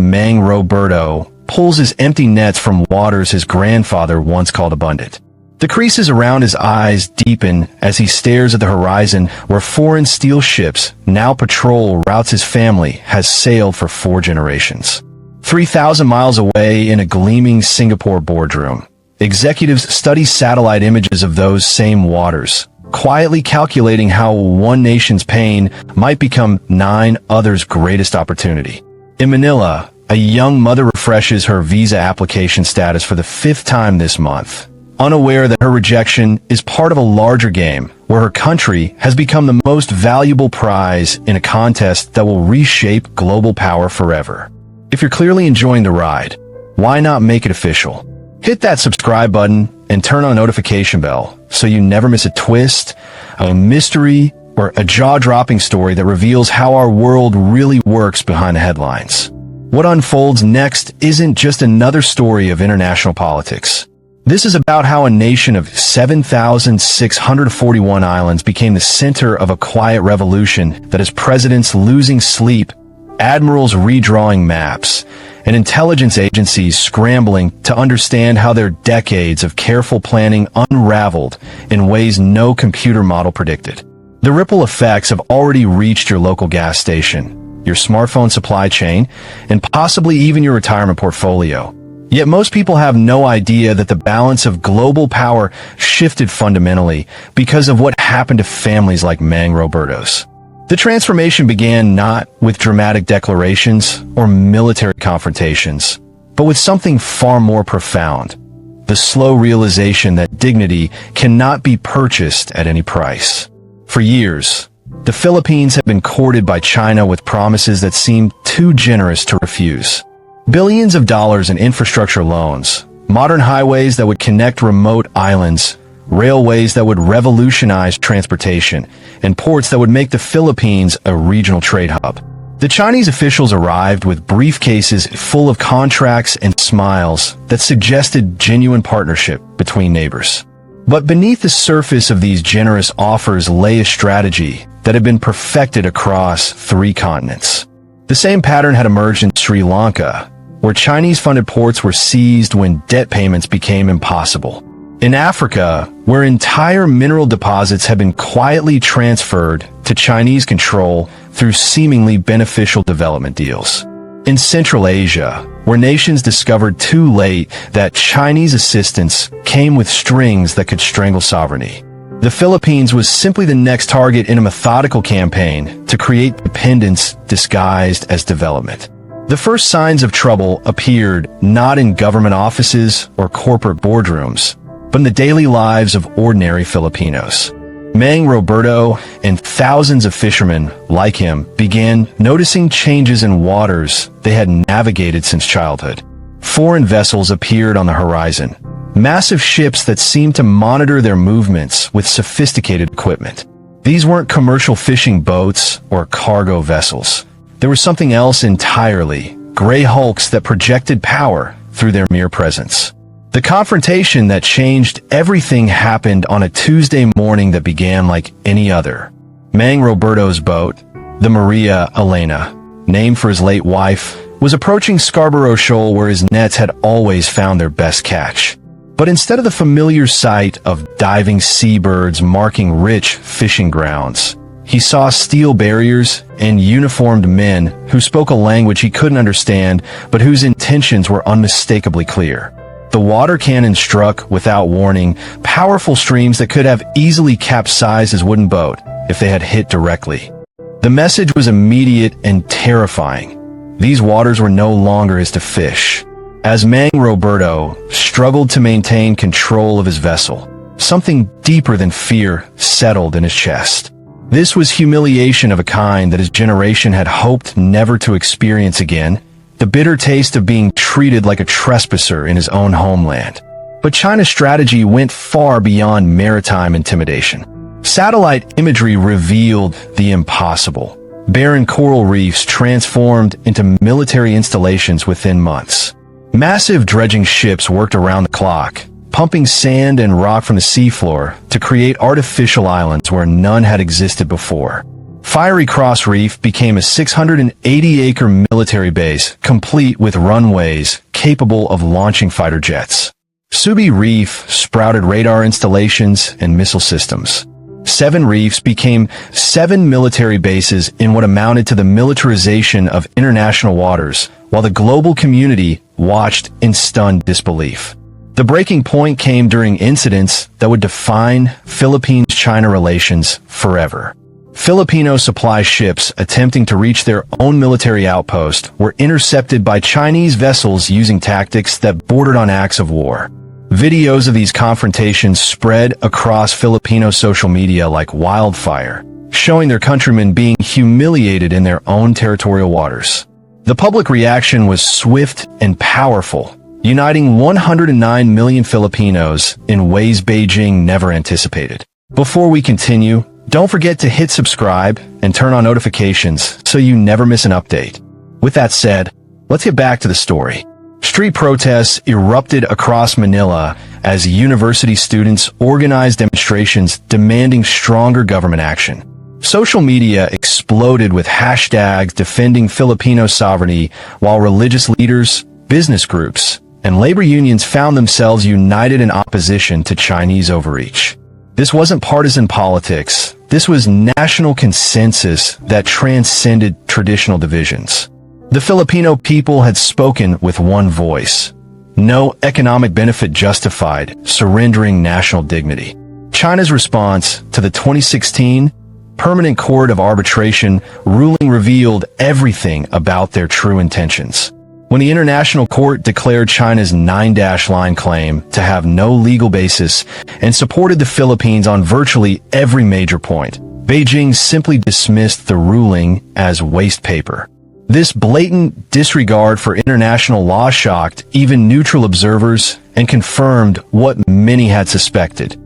Mang Roberto pulls his empty nets from waters his grandfather once called abundant. The creases around his eyes deepen as he stares at the horizon where foreign steel ships now patrol routes his family has sailed for 4 generations. 3,000 miles away in a gleaming Singapore boardroom, executives study satellite images of those same waters, quietly calculating how one nation's pain might become 9 others' greatest opportunity. In Manila, a young mother refreshes her visa application status for the 5th time this month, unaware that her rejection is part of a larger game where her country has become the most valuable prize in a contest that will reshape global power forever. If you're clearly enjoying the ride, why not make it official? Hit that subscribe button and turn on the notification bell so you never miss a twist, a mystery, or a jaw-dropping story that reveals how our world really works behind the headlines. What unfolds next isn't just another story of international politics. This is about how a nation of 7,641 islands became the center of a quiet revolution that has presidents losing sleep, admirals redrawing maps, and intelligence agencies scrambling to understand how their decades of careful planning unraveled in ways no computer model predicted. The ripple effects have already reached your local gas station, your smartphone supply chain, and possibly even your retirement portfolio. Yet most people have no idea that the balance of global power shifted fundamentally because of what happened to families like Mang Roberto's. The transformation began not with dramatic declarations or military confrontations, but with something far more profound: the slow realization that dignity cannot be purchased at any price. For years, the Philippines have been courted by China with promises that seemed too generous to refuse. Billions of dollars in infrastructure loans, modern highways that would connect remote islands, railways that would revolutionize transportation, and ports that would make the Philippines a regional trade hub. The Chinese officials arrived with briefcases full of contracts and smiles that suggested genuine partnership between neighbors. But beneath the surface of these generous offers lay a strategy that had been perfected across 3 continents. The same pattern had emerged in Sri Lanka, where Chinese-funded ports were seized when debt payments became impossible. In Africa, where entire mineral deposits had been quietly transferred to Chinese control through seemingly beneficial development deals. In Central Asia, where nations discovered too late that Chinese assistance came with strings that could strangle sovereignty. The Philippines was simply the next target in a methodical campaign to create dependence disguised as development. The first signs of trouble appeared not in government offices or corporate boardrooms, but in the daily lives of ordinary Filipinos. Mang Roberto and thousands of fishermen like him began noticing changes in waters they had navigated since childhood. Foreign vessels appeared on the horizon, massive ships that seemed to monitor their movements with sophisticated equipment. These weren't commercial fishing boats or cargo vessels. There was something else entirely, gray hulks that projected power through their mere presence. The confrontation that changed everything happened on a Tuesday morning that began like any other. Mang Roberto's boat, the Maria Elena, named for his late wife, was approaching Scarborough Shoal where his nets had always found their best catch. But instead of the familiar sight of diving seabirds marking rich fishing grounds, he saw steel barriers and uniformed men who spoke a language he couldn't understand, but whose intentions were unmistakably clear. The water cannon struck without warning, powerful streams that could have easily capsized his wooden boat if they had hit directly. The message was immediate and terrifying. These waters were no longer his to fish. As Mang Roberto struggled to maintain control of his vessel, something deeper than fear settled in his chest. This was humiliation of a kind that his generation had hoped never to experience again, the bitter taste of being treated like a trespasser in his own homeland. But China's strategy went far beyond maritime intimidation. Satellite imagery revealed the impossible. Barren coral reefs transformed into military installations within months. Massive dredging ships worked around the clock, pumping sand and rock from the seafloor to create artificial islands where none had existed before. Fiery Cross Reef became a 680-acre military base, complete with runways capable of launching fighter jets. Subi Reef sprouted radar installations and missile systems. 7 reefs became 7 military bases in what amounted to the militarization of international waters, while the global community watched in stunned disbelief. The breaking point came during incidents that would define Philippines-China relations forever. Filipino supply ships attempting to reach their own military outpost were intercepted by Chinese vessels using tactics that bordered on acts of war. Videos of these confrontations spread across Filipino social media like wildfire, showing their countrymen being humiliated in their own territorial waters. The public reaction was swift and powerful, uniting 109 million Filipinos in ways Beijing never anticipated. Before we continue, don't forget to hit subscribe and turn on notifications so you never miss an update. With that said, let's get back to the story. Street protests erupted across Manila as university students organized demonstrations demanding stronger government action. Social media exploded with hashtags defending Filipino sovereignty, while religious leaders, business groups, and labor unions found themselves united in opposition to Chinese overreach. This wasn't partisan politics. This was national consensus that transcended traditional divisions. The Filipino people had spoken with one voice. No economic benefit justified surrendering national dignity. China's response to the 2016 Permanent Court of Arbitration ruling revealed everything about their true intentions. When the International Court declared China's 9-line claim to have no legal basis and supported the Philippines on virtually every major point, Beijing simply dismissed the ruling as waste paper. This blatant disregard for international law shocked even neutral observers and confirmed what many had suspected.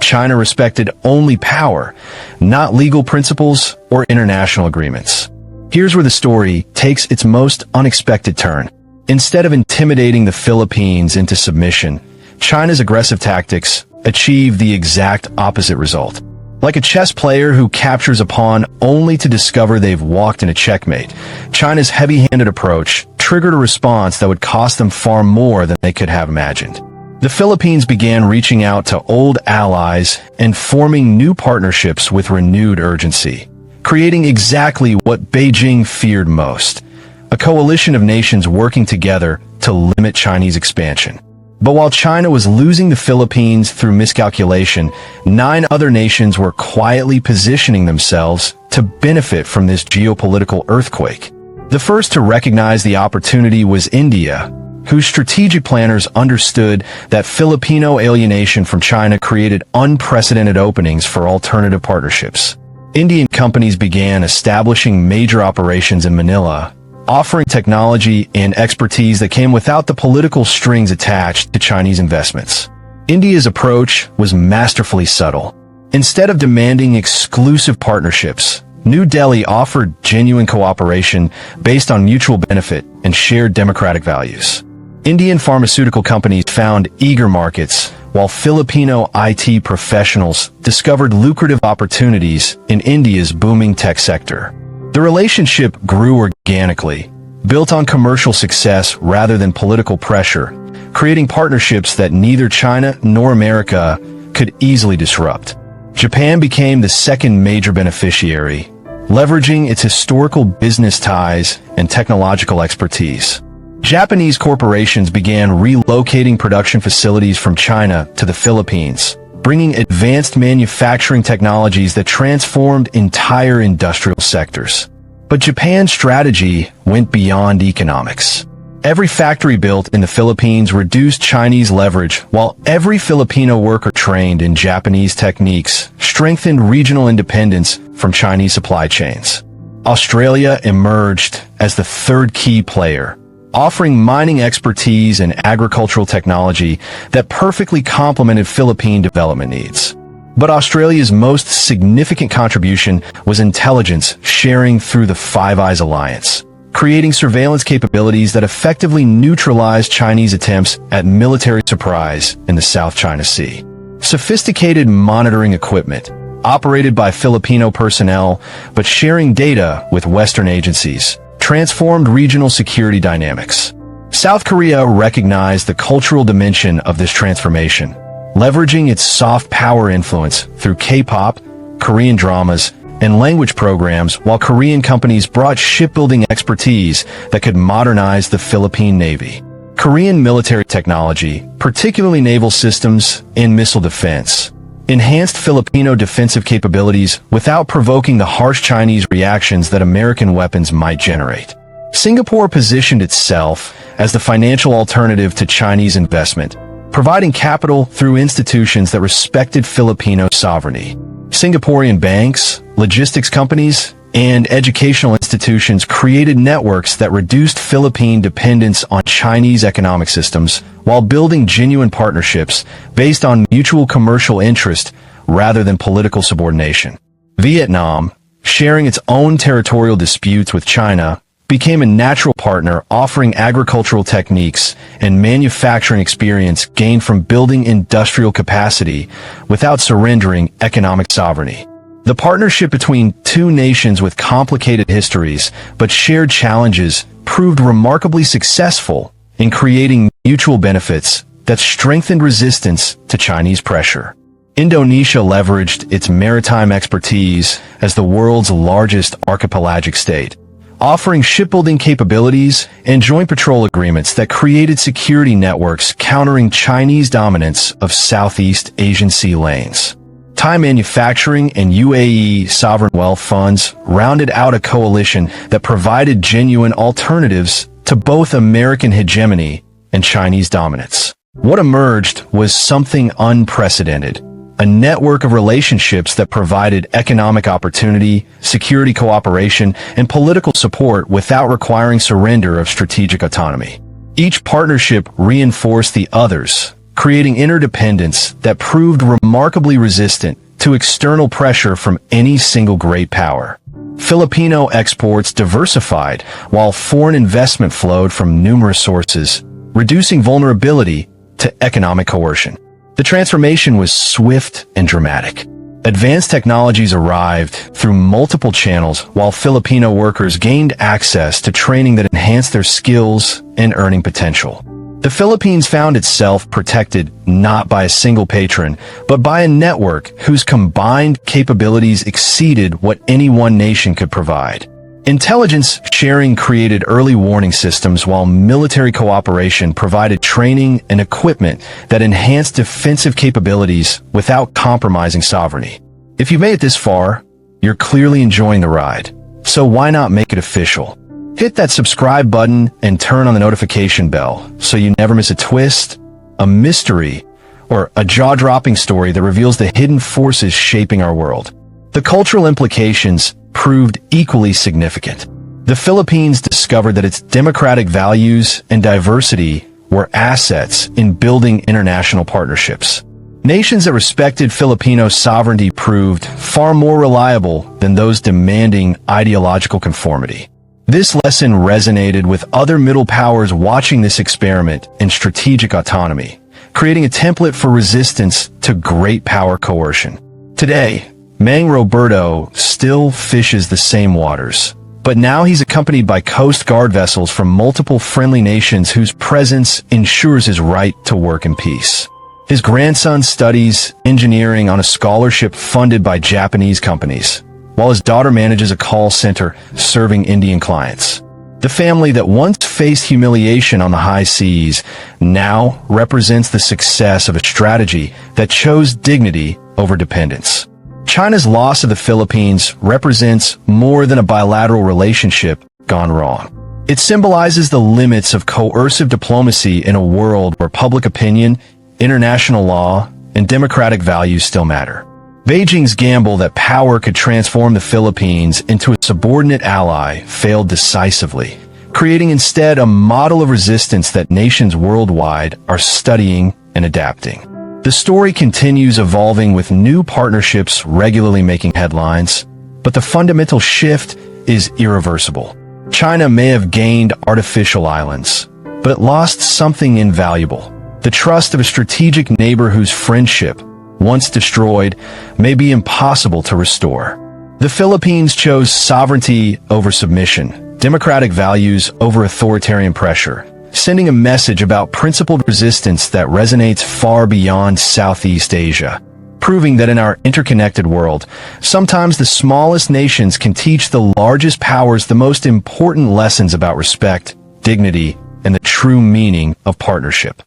China respected only power, not legal principles or international agreements. Here's where the story takes its most unexpected turn. Instead of intimidating the Philippines into submission, China's aggressive tactics achieved the exact opposite result. Like a chess player who captures a pawn only to discover they've walked in a checkmate, China's heavy-handed approach triggered a response that would cost them far more than they could have imagined. The Philippines began reaching out to old allies and forming new partnerships with renewed urgency, creating exactly what Beijing feared most: a coalition of nations working together to limit Chinese expansion. But while China was losing the Philippines through miscalculation, 9 other nations were quietly positioning themselves to benefit from this geopolitical earthquake. The first to recognize the opportunity was India, whose strategic planners understood that Filipino alienation from China created unprecedented openings for alternative partnerships. Indian companies began establishing major operations in Manila, offering technology and expertise that came without the political strings attached to Chinese investments. India's approach was masterfully subtle. Instead of demanding exclusive partnerships, New Delhi offered genuine cooperation based on mutual benefit and shared democratic values. Indian pharmaceutical companies found eager markets, while Filipino IT professionals discovered lucrative opportunities in India's booming tech sector. The relationship grew organically, built on commercial success rather than political pressure, creating partnerships that neither China nor America could easily disrupt. Japan became the second major beneficiary, leveraging its historical business ties and technological expertise. Japanese corporations began relocating production facilities from China to the Philippines, bringing advanced manufacturing technologies that transformed entire industrial sectors. But Japan's strategy went beyond economics. Every factory built in the Philippines reduced Chinese leverage, while every Filipino worker trained in Japanese techniques strengthened regional independence from Chinese supply chains. Australia emerged as the third key player, offering mining expertise and agricultural technology that perfectly complemented Philippine development needs. But Australia's most significant contribution was intelligence sharing through the Five Eyes Alliance, creating surveillance capabilities that effectively neutralized Chinese attempts at military surprise in the South China Sea. Sophisticated monitoring equipment, operated by Filipino personnel, but sharing data with Western agencies, transformed regional security dynamics. South Korea recognized the cultural dimension of this transformation, leveraging its soft power influence through K-pop, Korean dramas, and language programs, while Korean companies brought shipbuilding expertise that could modernize the Philippine Navy. Korean military technology, particularly naval systems and missile defense, enhanced Filipino defensive capabilities without provoking the harsh Chinese reactions that American weapons might generate. Singapore positioned itself as the financial alternative to Chinese investment, providing capital through institutions that respected Filipino sovereignty. Singaporean banks, logistics companies, and educational institutions created networks that reduced Philippine dependence on Chinese economic systems while building genuine partnerships based on mutual commercial interest rather than political subordination. Vietnam, sharing its own territorial disputes with China, became a natural partner, offering agricultural techniques and manufacturing experience gained from building industrial capacity without surrendering economic sovereignty. The partnership between two nations with complicated histories but shared challenges proved remarkably successful in creating mutual benefits that strengthened resistance to Chinese pressure. Indonesia leveraged its maritime expertise as the world's largest archipelagic state, offering shipbuilding capabilities and joint patrol agreements that created security networks countering Chinese dominance of Southeast Asian sea lanes. Thai manufacturing and UAE sovereign wealth funds rounded out a coalition that provided genuine alternatives to both American hegemony and Chinese dominance. What emerged was something unprecedented, a network of relationships that provided economic opportunity, security cooperation, and political support without requiring surrender of strategic autonomy. Each partnership reinforced the others, creating interdependence that proved remarkably resistant to external pressure from any single great power. Filipino exports diversified while foreign investment flowed from numerous sources, reducing vulnerability to economic coercion. The transformation was swift and dramatic. Advanced technologies arrived through multiple channels while Filipino workers gained access to training that enhanced their skills and earning potential. The Philippines found itself protected not by a single patron, but by a network whose combined capabilities exceeded what any one nation could provide. Intelligence sharing created early warning systems, while military cooperation provided training and equipment that enhanced defensive capabilities without compromising sovereignty. If you've made it this far, you're clearly enjoying the ride. So why not make it official? Hit that subscribe button and turn on the notification bell so you never miss a twist, a mystery, or a jaw-dropping story that reveals the hidden forces shaping our world. The cultural implications proved equally significant. The Philippines discovered that its democratic values and diversity were assets in building international partnerships. Nations that respected Filipino sovereignty proved far more reliable than those demanding ideological conformity. This lesson resonated with other middle powers watching this experiment in strategic autonomy, creating a template for resistance to great power coercion. Today, Mang Roberto still fishes the same waters, but now he's accompanied by Coast Guard vessels from multiple friendly nations whose presence ensures his right to work in peace. His grandson studies engineering on a scholarship funded by Japanese companies, while his daughter manages a call center serving Indian clients. The family that once faced humiliation on the high seas now represents the success of a strategy that chose dignity over dependence. China's loss of the Philippines represents more than a bilateral relationship gone wrong. It symbolizes the limits of coercive diplomacy in a world where public opinion, international law, and democratic values still matter. Beijing's gamble that power could transform the Philippines into a subordinate ally failed decisively, creating instead a model of resistance that nations worldwide are studying and adapting. The story continues evolving with new partnerships regularly making headlines, but the fundamental shift is irreversible. China may have gained artificial islands, but it lost something invaluable: the trust of a strategic neighbor whose friendship, once destroyed, may be impossible to restore. The Philippines chose sovereignty over submission, democratic values over authoritarian pressure, sending a message about principled resistance that resonates far beyond Southeast Asia, proving that in our interconnected world, sometimes the smallest nations can teach the largest powers the most important lessons about respect, dignity, and the true meaning of partnership.